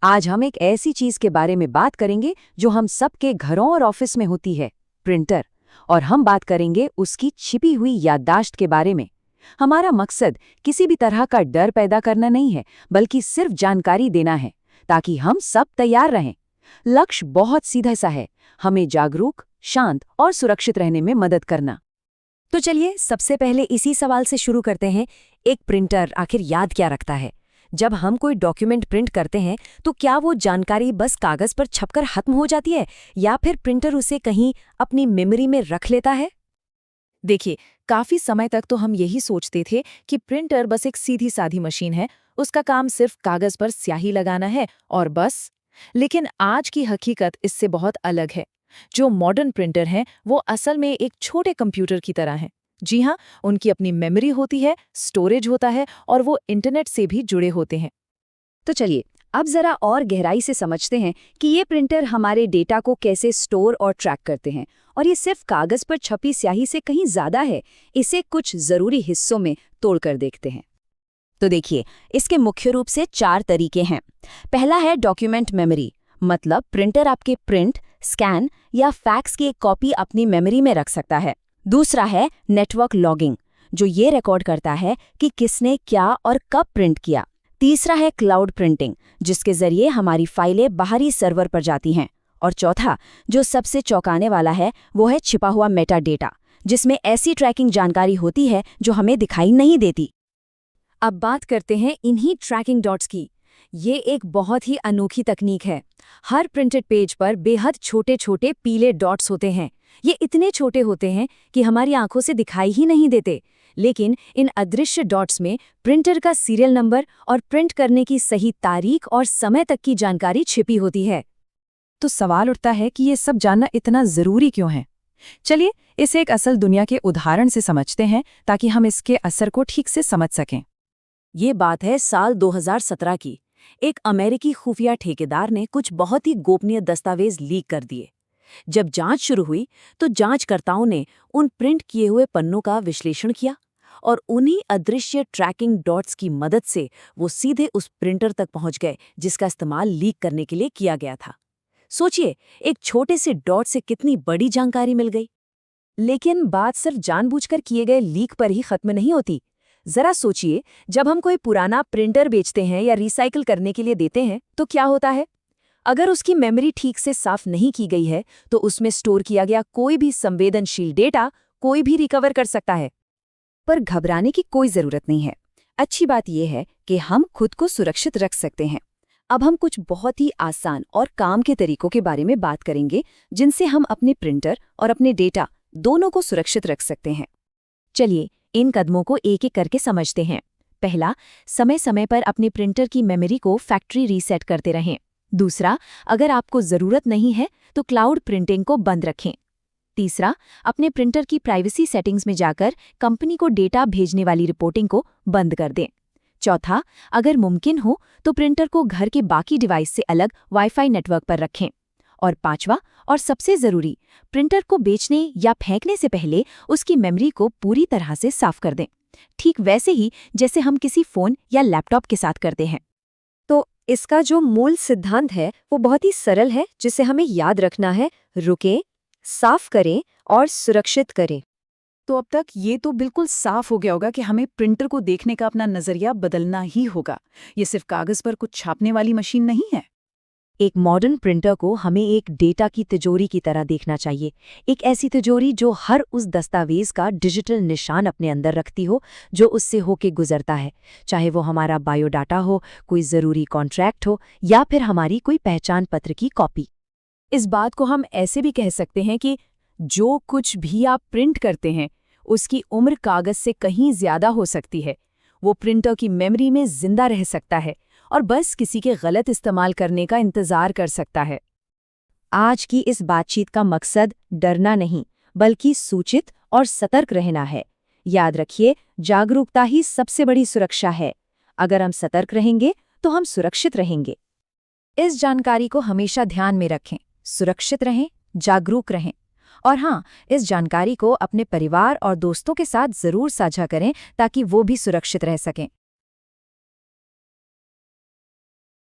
आज हम एक ऐसी चीज के बारे में बात करेंगे जो हम सबके घरों और ऑफिस में होती है, प्रिंटर। और हम बात करेंगे उसकी छिपी हुई याददाश्त के बारे में। हमारा मकसद किसी भी तरह का डर पैदा करना नहीं है, बल्कि सिर्फ जानकारी देना है, ताकि हम सब तैयार रहें। लक्ष्य बहुत सीधा सा है, हमें जागरूक, शांत और सुरक्षित रहने में मदद करना। तो चलिए सबसे पहले इसी सवाल से शुरू करते हैं। एक प्रिंटर आखिर याद क्या रखता है? जब हम कोई डॉक्यूमेंट प्रिंट करते हैं तो क्या वो जानकारी बस कागज पर छपकर खत्म हो जाती है, या फिर प्रिंटर उसे कहीं अपनी मेमोरी में रख लेता है? देखिए, काफी समय तक तो हम यही सोचते थे कि प्रिंटर बस एक सीधी साधी मशीन है, उसका काम सिर्फ कागज पर स्याही लगाना है और बस। लेकिन आज की हकीकत इससे बहुत अलग है। जो मॉडर्न प्रिंटर हैं वो असल में एक छोटे कंप्यूटर की तरह हैं। जी हाँ, उनकी अपनी मेमोरी होती है, स्टोरेज होता है और वो इंटरनेट से भी जुड़े होते हैं। तो चलिए अब जरा और गहराई से समझते हैं कि ये प्रिंटर हमारे डेटा को कैसे स्टोर और ट्रैक करते हैं। और ये सिर्फ कागज पर छपी स्याही से कहीं ज्यादा है, इसे कुछ जरूरी हिस्सों में तोड़कर देखते हैं। तो देखिए, इसके मुख्य रूप से 4 तरीके हैं। पहला है डॉक्यूमेंट मेमोरी, मतलब प्रिंटर आपके प्रिंट, स्कैन या फैक्स की एक कॉपी अपनी मेमोरी में रख सकता है। दूसरा है नेटवर्क लॉगिंग, जो ये रिकॉर्ड करता है कि किसने क्या और कब प्रिंट किया। तीसरा है क्लाउड प्रिंटिंग, जिसके जरिए हमारी फाइलें बाहरी सर्वर पर जाती हैं। और चौथा, जो सबसे चौंकाने वाला है, वो है छिपा हुआ मेटा डेटा, जिसमें ऐसी ट्रैकिंग जानकारी होती है जो हमें दिखाई नहीं देती। अब बात करते हैं इन्हीं ट्रैकिंग डॉट्स की। ये एक बहुत ही अनोखी तकनीक है। हर प्रिंटेड पेज पर बेहद छोटे छोटे पीले डॉट्स होते हैं। ये इतने छोटे होते हैं कि हमारी आंखों से दिखाई ही नहीं देते, लेकिन इन अदृश्य डॉट्स में प्रिंटर का सीरियल नंबर और प्रिंट करने की सही तारीख और समय तक की जानकारी छिपी होती है। तो सवाल उठता है कि ये सब जानना इतना जरूरी क्यों है? चलिए इसे एक असल दुनिया के उदाहरण से समझते हैं, ताकि हम इसके असर को ठीक से समझ सकें। ये बात है साल 2017 की। एक अमेरिकी खुफिया ठेकेदार ने कुछ बहुत ही गोपनीय दस्तावेज लीक कर दिए। जब जांच शुरू हुई तो जांचकर्ताओं ने उन प्रिंट किए हुए पन्नों का विश्लेषण किया और उन्हीं अदृश्य ट्रैकिंग डॉट्स की मदद से वो सीधे उस प्रिंटर तक पहुंच गए जिसका इस्तेमाल लीक करने के लिए किया गया था। सोचिए, एक छोटे से डॉट से कितनी बड़ी जानकारी मिल गई। लेकिन बात सिर्फ जानबूझकर किए गए लीक पर ही खत्म नहीं होती। जरा सोचिए, जब हम कोई पुराना प्रिंटर बेचते हैं या रिसाइकिल करने के लिए देते हैं तो क्या होता है? अगर उसकी मेमोरी ठीक से साफ नहीं की गई है तो उसमें स्टोर किया गया कोई भी संवेदनशील डेटा कोई भी रिकवर कर सकता है। पर घबराने की कोई जरूरत नहीं है। अच्छी बात यह है कि हम खुद को सुरक्षित रख सकते हैं। अब हम कुछ बहुत ही आसान और काम के तरीकों के बारे में बात करेंगे, जिनसे हम अपने प्रिंटर और अपने डेटा दोनों को सुरक्षित रख सकते हैं। चलिए इन कदमों को एक एक करके समझते हैं। पहला, समय समय पर अपने प्रिंटर की मेमोरी को फैक्ट्री रीसेट करते रहें। दूसरा, अगर आपको जरूरत नहीं है तो क्लाउड प्रिंटिंग को बंद रखें। तीसरा, अपने प्रिंटर की प्राइवेसी सेटिंग्स में जाकर कंपनी को डेटा भेजने वाली रिपोर्टिंग को बंद कर दें। चौथा, अगर मुमकिन हो तो प्रिंटर को घर के बाकी डिवाइस से अलग वाईफाई नेटवर्क पर रखें। और पांचवा और सबसे जरूरी, प्रिंटर को बेचने या फेंकने से पहले उसकी मेमोरी को पूरी तरह से साफ कर दें, ठीक वैसे ही जैसे हम किसी फोन या लैपटॉप के साथ करते हैं। तो इसका जो मूल सिद्धांत है वो बहुत ही सरल है, जिसे हमें याद रखना है: रुकें, साफ करें और सुरक्षित करें। तो अब तक ये तो बिल्कुल साफ हो गया होगा कि हमें प्रिंटर को देखने का अपना नजरिया बदलना ही होगा। ये सिर्फ कागज पर कुछ छापने वाली मशीन नहीं है। एक मॉडर्न प्रिंटर को हमें एक डेटा की तिजोरी की तरह देखना चाहिए। एक ऐसी तिजोरी जो हर उस दस्तावेज का डिजिटल निशान अपने अंदर रखती हो जो उससे होके गुजरता है, चाहे वो हमारा बायोडाटा हो, कोई ज़रूरी कॉन्ट्रैक्ट हो या फिर हमारी कोई पहचान पत्र की कॉपी। इस बात को हम ऐसे भी कह सकते हैं कि जो कुछ भी आप प्रिंट करते हैं उसकी उम्र कागज से कहीं ज्यादा हो सकती है। वो प्रिंटर की मेमोरी में जिंदा रह सकता है और बस किसी के गलत इस्तेमाल करने का इंतजार कर सकता है। आज की इस बातचीत का मकसद डरना नहीं, बल्कि सूचित और सतर्क रहना है। याद रखिए, जागरूकता ही सबसे बड़ी सुरक्षा है। अगर हम सतर्क रहेंगे तो हम सुरक्षित रहेंगे। इस जानकारी को हमेशा ध्यान में रखें, सुरक्षित रहें, जागरूक रहें। और हाँ, इस जानकारी को अपने परिवार और दोस्तों के साथ जरूर साझा करें ताकि वो भी सुरक्षित रह सकें।